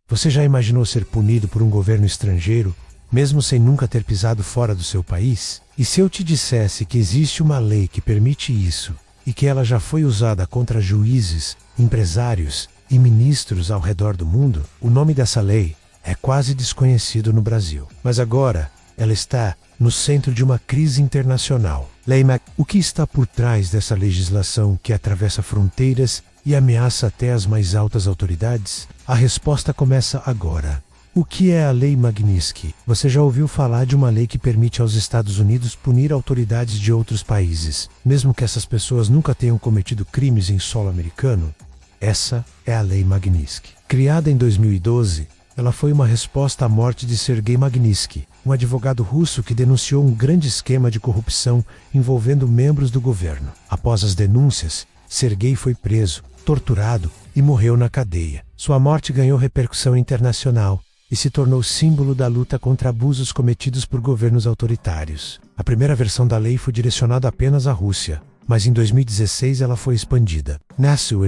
Você já imaginou ser punido por um governo estrangeiro, mesmo sem nunca ter pisado fora do seu país? E se eu te dissesse que existe uma lei que permite isso, e que ela já foi usada contra juízes, empresários e ministros ao redor do mundo? O nome dessa lei é quase desconhecido no Brasil. Mas agora, ela está no centro de uma crise internacional. O que está por trás dessa legislação que atravessa fronteiras e ameaça até as mais altas autoridades? A resposta começa agora. O que é a Lei Magnitsky? Você já ouviu falar de uma lei que permite aos Estados Unidos punir autoridades de outros países, mesmo que essas pessoas nunca tenham cometido crimes em solo americano? Essa é a Lei Magnitsky. Criada em 2012, ela foi uma resposta à morte de Sergei Magnitsky, um advogado russo que denunciou um grande esquema de corrupção envolvendo membros do governo. Após as denúncias, Sergei foi preso, torturado e morreu na cadeia. Sua morte ganhou repercussão internacional e se tornou símbolo da luta contra abusos cometidos por governos autoritários. A primeira versão da lei foi direcionada apenas à Rússia, mas em 2016 ela foi expandida. Nasceu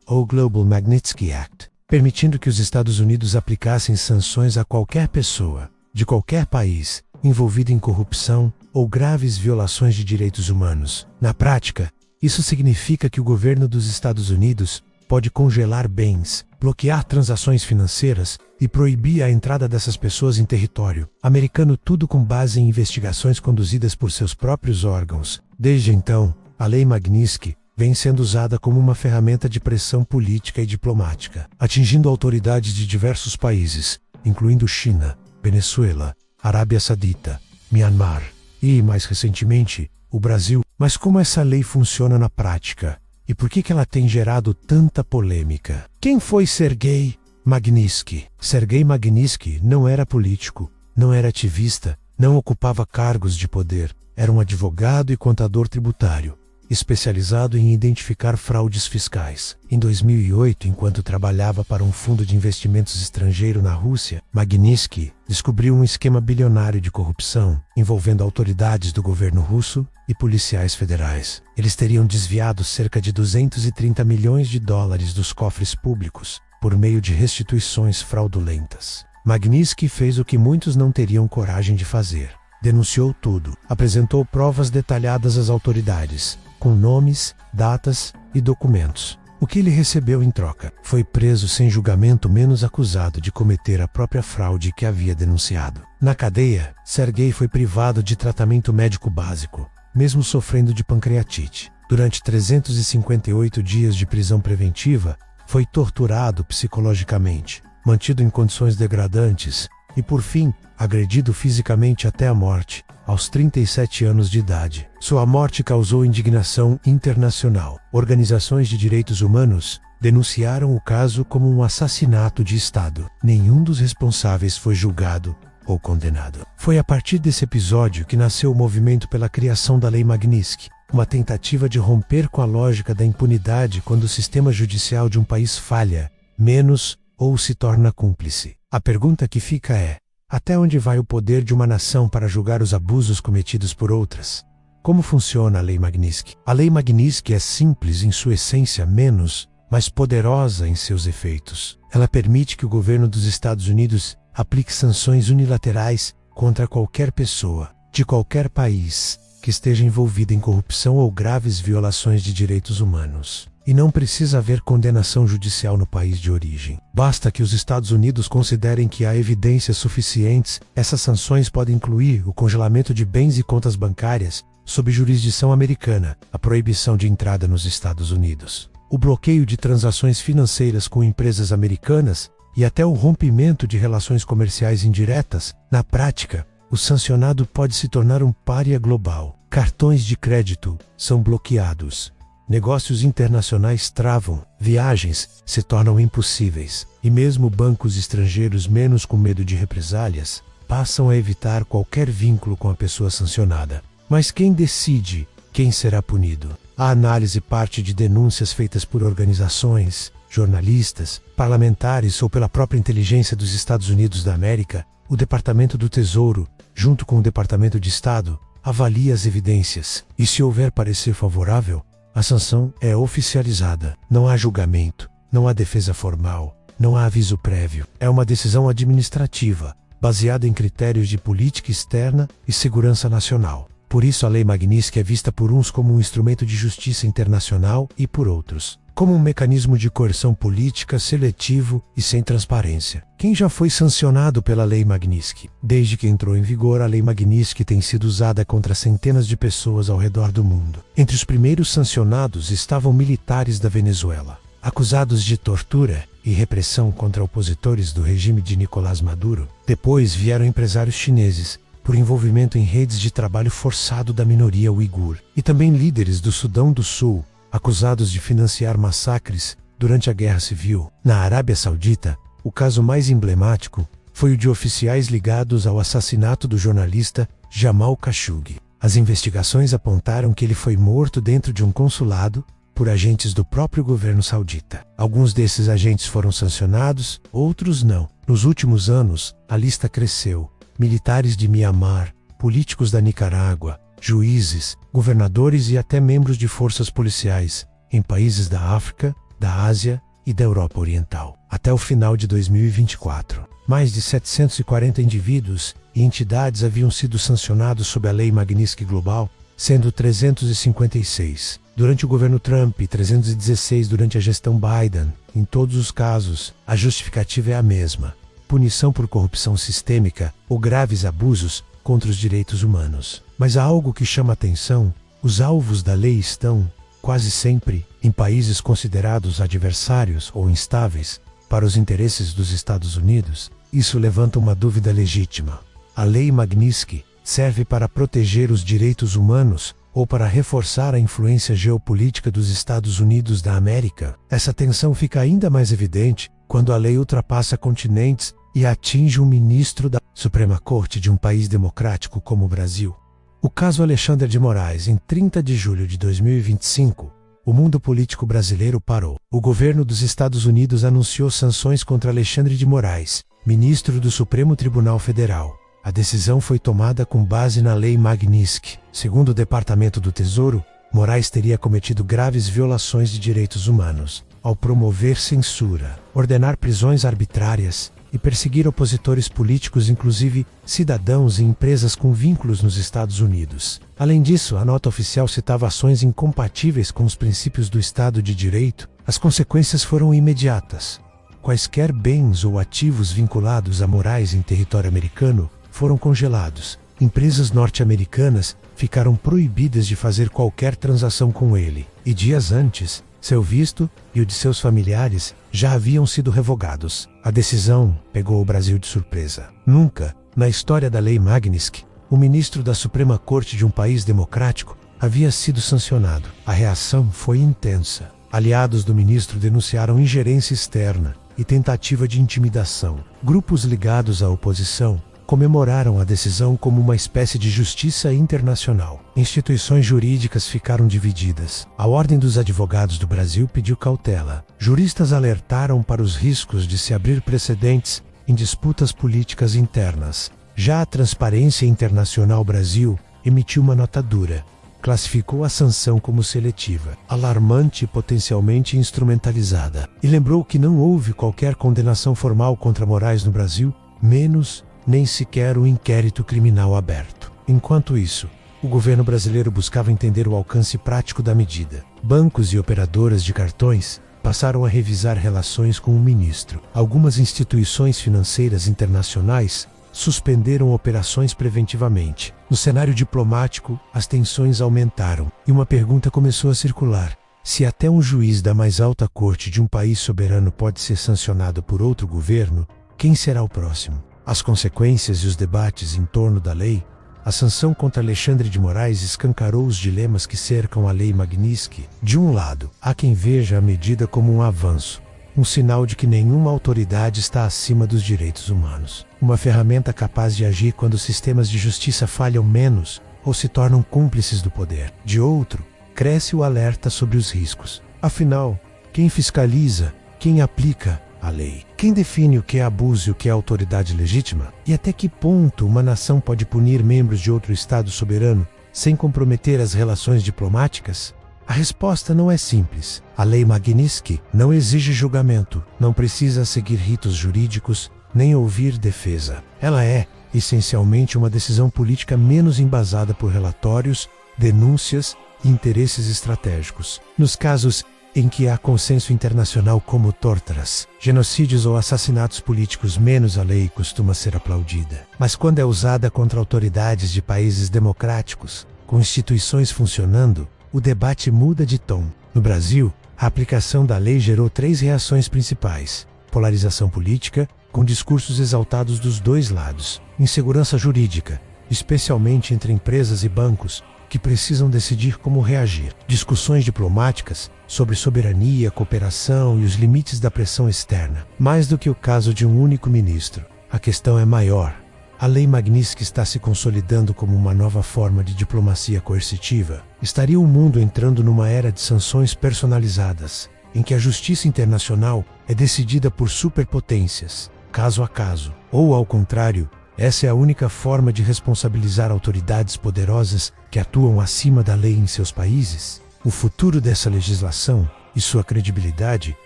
o Global Magnitsky Act, permitindo que os Estados Unidos aplicassem sanções a qualquer pessoa, de qualquer país, envolvida em corrupção ou graves violações de direitos humanos. Na prática, isso significa que o governo dos Estados Unidos pode congelar bens, bloquear transações financeiras e proibir a entrada dessas pessoas em território americano, tudo com base em investigações conduzidas por seus próprios órgãos. Desde então, a Lei Magnitsky vem sendo usada como uma ferramenta de pressão política e diplomática, atingindo autoridades de diversos países, incluindo China, Venezuela, Arábia Saudita, Myanmar e, mais recentemente, o Brasil. Mas como essa lei funciona na prática? E por que ela tem gerado tanta polêmica? Quem foi Sergei Magnitsky? Sergei Magnitsky não era político, não era ativista, não ocupava cargos de poder. Era um advogado e contador tributário, especializado em identificar fraudes fiscais. Em 2008, enquanto trabalhava para um fundo de investimentos estrangeiro na Rússia, Magnitsky descobriu um esquema bilionário de corrupção envolvendo autoridades do governo russo e policiais federais. Eles teriam desviado cerca de 230 milhões de dólares dos cofres públicos por meio de restituições fraudulentas. Magnitsky fez o que muitos não teriam coragem de fazer. Denunciou tudo, apresentou provas detalhadas às autoridades, com nomes, datas e documentos. O que ele recebeu em troca? Foi preso sem julgamento, menos acusado de cometer a própria fraude que havia denunciado. Na cadeia, Sergei foi privado de tratamento médico básico, mesmo sofrendo de pancreatite. Durante 358 dias de prisão preventiva, foi torturado psicologicamente, mantido em condições degradantes e, por fim, agredido fisicamente até a morte, aos 37 anos de idade. Sua morte causou indignação internacional. Organizações de direitos humanos denunciaram o caso como um assassinato de Estado. Nenhum dos responsáveis foi julgado ou condenado. Foi a partir desse episódio que nasceu o movimento pela criação da Lei Magnitsky, uma tentativa de romper com a lógica da impunidade quando o sistema judicial de um país falha, menos ou se torna cúmplice. A pergunta que fica é: até onde vai o poder de uma nação para julgar os abusos cometidos por outras? Como funciona a Lei Magnitsky? A Lei Magnitsky é simples em sua essência, menos, mas poderosa em seus efeitos. Ela permite que o governo dos Estados Unidos aplique sanções unilaterais contra qualquer pessoa, de qualquer país, que esteja envolvida em corrupção ou graves violações de direitos humanos. E não precisa haver condenação judicial no país de origem. Basta que os Estados Unidos considerem que há evidências suficientes. Essas sanções podem incluir o congelamento de bens e contas bancárias sob jurisdição americana, a proibição de entrada nos Estados Unidos, o bloqueio de transações financeiras com empresas americanas e até o rompimento de relações comerciais indiretas. Na prática, o sancionado pode se tornar um pária global. Cartões de crédito são bloqueados. Negócios internacionais travam, viagens se tornam impossíveis, e mesmo bancos estrangeiros menos com medo de represálias passam a evitar qualquer vínculo com a pessoa sancionada. Mas quem decide quem será punido? A análise parte de denúncias feitas por organizações, jornalistas, parlamentares ou pela própria inteligência dos Estados Unidos da América. O Departamento do Tesouro, junto com o Departamento de Estado, avalia as evidências, e se houver parecer favorável, a sanção é oficializada. Não há julgamento, não há defesa formal, Não há aviso prévio. É uma decisão administrativa, baseada em critérios de política externa e segurança nacional. Por isso a Lei Magnitsky é vista por uns como um instrumento de justiça internacional e por outros como um mecanismo de coerção política seletivo e sem transparência. Quem já foi sancionado pela Lei Magnitsky? Desde que entrou em vigor, a Lei Magnitsky tem sido usada contra centenas de pessoas ao redor do mundo. Entre os primeiros sancionados estavam militares da Venezuela, acusados de tortura e repressão contra opositores do regime de Nicolás Maduro. Depois vieram empresários chineses, por envolvimento em redes de trabalho forçado da minoria uigur, e também líderes do Sudão do Sul, acusados de financiar massacres durante a Guerra Civil. Na Arábia Saudita, o caso mais emblemático foi o de oficiais ligados ao assassinato do jornalista Jamal Khashoggi. As investigações apontaram que ele foi morto dentro de um consulado por agentes do próprio governo saudita. Alguns desses agentes foram sancionados, outros não. Nos últimos anos, a lista cresceu. Militares de Mianmar, políticos da Nicarágua, juízes, governadores e até membros de forças policiais em países da África, da Ásia e da Europa Oriental. Até o final de 2024, mais de 740 indivíduos e entidades haviam sido sancionados sob a Lei Magnitsky Global, sendo 356 durante o governo Trump e 316 durante a gestão Biden. Em todos os casos, a justificativa é a mesma: punição por corrupção sistêmica ou graves abusos contra os direitos humanos. Mas há algo que chama atenção: os alvos da lei estão, quase sempre, em países considerados adversários ou instáveis para os interesses dos Estados Unidos. Isso levanta uma dúvida legítima. A Lei Magnitsky serve para proteger os direitos humanos ou para reforçar a influência geopolítica dos Estados Unidos da América? Essa tensão fica ainda mais evidente quando a lei ultrapassa continentes e atinge um ministro da Suprema Corte de um país democrático como o Brasil. O caso Alexandre de Moraes. Em 30 de julho de 2025, o mundo político brasileiro parou. O governo dos Estados Unidos anunciou sanções contra Alexandre de Moraes, ministro do Supremo Tribunal Federal. A decisão foi tomada com base na Lei Magnitsky. Segundo o Departamento do Tesouro, Moraes teria cometido graves violações de direitos humanos ao promover censura, ordenar prisões arbitrárias e perseguir opositores políticos, inclusive cidadãos e empresas com vínculos nos Estados Unidos. Além disso, a nota oficial citava ações incompatíveis com os princípios do Estado de Direito. As consequências foram imediatas. Quaisquer bens ou ativos vinculados a Moraes em território americano foram congelados. Empresas norte-americanas ficaram proibidas de fazer qualquer transação com ele, e dias antes, seu visto e o de seus familiares já haviam sido revogados. A decisão pegou o Brasil de surpresa. Nunca, na história da Lei Magnitsky, o ministro da Suprema Corte de um país democrático havia sido sancionado. A reação foi intensa. Aliados do ministro denunciaram ingerência externa e tentativa de intimidação. Grupos ligados à oposição comemoraram a decisão como uma espécie de justiça internacional. Instituições jurídicas ficaram divididas. A Ordem dos Advogados do Brasil pediu cautela. Juristas alertaram para os riscos de se abrir precedentes em disputas políticas internas. Já a Transparência Internacional Brasil emitiu uma nota dura. Classificou a sanção como seletiva, alarmante e potencialmente instrumentalizada. E lembrou que não houve qualquer condenação formal contra Moraes no Brasil, menos nem sequer um inquérito criminal aberto. Enquanto isso, o governo brasileiro buscava entender o alcance prático da medida. Bancos e operadoras de cartões passaram a revisar relações com o ministro. Algumas instituições financeiras internacionais suspenderam operações preventivamente. No cenário diplomático, as tensões aumentaram e uma pergunta começou a circular: se até um juiz da mais alta corte de um país soberano pode ser sancionado por outro governo, quem será o próximo? As consequências e os debates em torno da lei, a sanção contra Alexandre de Moraes escancarou os dilemas que cercam a Lei Magnitsky. De um lado, há quem veja a medida como um avanço, um sinal de que nenhuma autoridade está acima dos direitos humanos, uma ferramenta capaz de agir quando sistemas de justiça falham menos ou se tornam cúmplices do poder. De outro, cresce o alerta sobre os riscos. Afinal, quem fiscaliza, quem aplica a lei? Quem define o que é abuso e o que é autoridade legítima? E até que ponto uma nação pode punir membros de outro Estado soberano sem comprometer as relações diplomáticas? A resposta não é simples. A Lei Magnitsky não exige julgamento, não precisa seguir ritos jurídicos, nem ouvir defesa. Ela é, essencialmente, uma decisão política menos embasada por relatórios, denúncias e interesses estratégicos. Nos casos em que há consenso internacional como torturas, genocídios ou assassinatos políticos, menos a lei costuma ser aplaudida. Mas quando é usada contra autoridades de países democráticos, com instituições funcionando, o debate muda de tom. No Brasil, a aplicação da lei gerou 3 reações principais: polarização política, com discursos exaltados dos dois lados; insegurança jurídica, especialmente entre empresas e bancos, que precisam decidir como reagir; discussões diplomáticas sobre soberania, cooperação e os limites da pressão externa. Mais do que o caso de um único ministro, a questão é maior. A Lei Magnitsky está se consolidando como uma nova forma de diplomacia coercitiva. Estaria o mundo entrando numa era de sanções personalizadas, em que a justiça internacional é decidida por superpotências, caso a caso. Ou, ao contrário, essa é a única forma de responsabilizar autoridades poderosas que atuam acima da lei em seus países? O futuro dessa legislação e sua credibilidade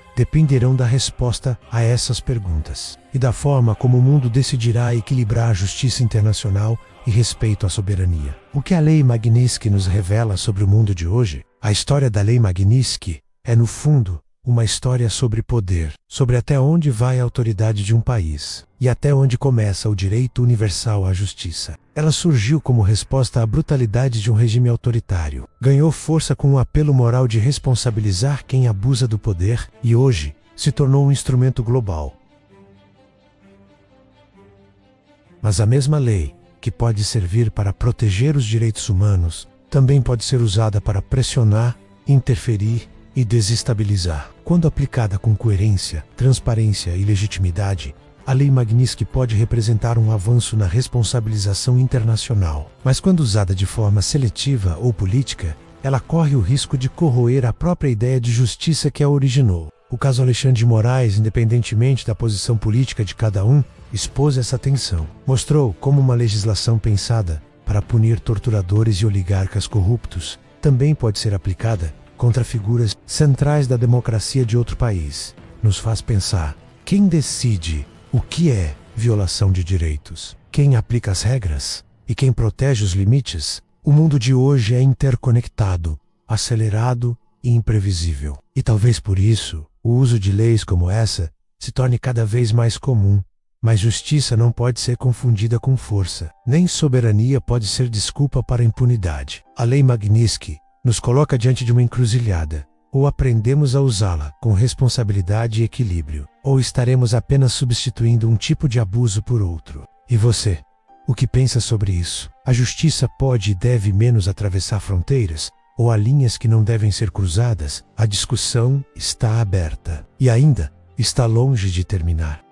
dependerão da resposta a essas perguntas e da forma como o mundo decidirá equilibrar a justiça internacional e respeito à soberania. O que a Lei Magnitsky nos revela sobre o mundo de hoje? A história da Lei Magnitsky é, no fundo, uma história sobre poder, sobre até onde vai a autoridade de um país e até onde começa o direito universal à justiça. Ela surgiu como resposta à brutalidade de um regime autoritário, ganhou força com o apelo moral de responsabilizar quem abusa do poder e hoje se tornou um instrumento global. Mas a mesma lei, que pode servir para proteger os direitos humanos, também pode ser usada para pressionar, interferir e desestabilizar. Quando aplicada com coerência, transparência e legitimidade, a Lei Magnitsky pode representar um avanço na responsabilização internacional. Mas quando usada de forma seletiva ou política, ela corre o risco de corroer a própria ideia de justiça que a originou. O caso Alexandre de Moraes, independentemente da posição política de cada um, expôs essa tensão. Mostrou como uma legislação pensada para punir torturadores e oligarcas corruptos também pode ser aplicada contra figuras centrais da democracia de outro país. Nos faz pensar: quem decide o que é violação de direitos? Quem aplica as regras? E quem protege os limites? O mundo de hoje é interconectado, acelerado e imprevisível. E talvez por isso, o uso de leis como essa se torne cada vez mais comum. Mas justiça não pode ser confundida com força. Nem soberania pode ser desculpa para a impunidade. A Lei Magnitsky nos coloca diante de uma encruzilhada. Ou aprendemos a usá-la com responsabilidade e equilíbrio, ou estaremos apenas substituindo um tipo de abuso por outro. E você? O que pensa sobre isso? A justiça pode e deve menos atravessar fronteiras? Ou há linhas que não devem ser cruzadas? A discussão está aberta. E ainda está longe de terminar.